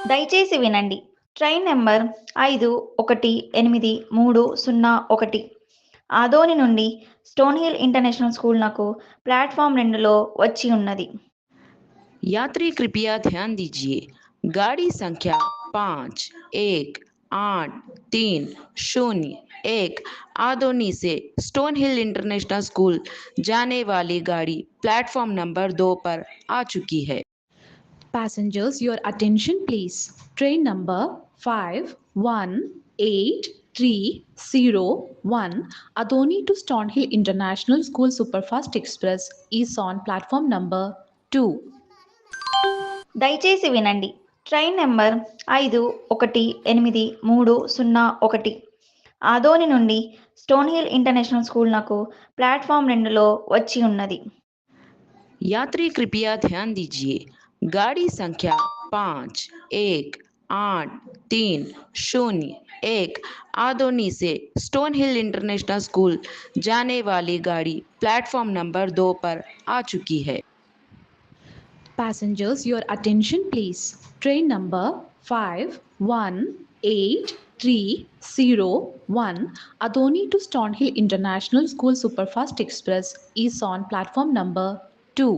దయచేసి వినండి. Train number 518301 Adoni నుండి స్టోన్హిల్ ఇంటర్నేషనల్ స్కూల్‌నకు ప్లాట్‌ఫార్మ్ 2లో వచ్చి ఉన్నది. यात्री कृपया ध्यान दीजिए। गाड़ी संख्या 518301 आदोनी से स्टोन हिल इंटरनेशनल स्कूल जाने वाली गाड़ी प्लेटफॉर्म नंबर 2 पर आ चुकी है। Passengers, your attention please. Train number 518301 Adoni to Stonehill International School Superfast Express is on platform number 2. దయచేసి వినండి. ట్రైన్ నంబర్ 518301 ఆదోని నుండి స్టోన్హిల్ ఇంటర్నేషనల్ స్కూల్‌నకు ప్లాట్‌ఫార్మ్ 2లో వచ్చి ఉన్నది. यात्री कृपया ध्यान दीजिए। गाड़ी संख्या 518301 आदोनी से स्टोन हिल इंटरनेशनल स्कूल जाने वाली गाड़ी प्लेटफॉर्म नंबर 2 पर आ चुकी है। Passengers, your attention please. Train number 518301 Adoni to Stonehill International School Superfast Express is on platform number 2.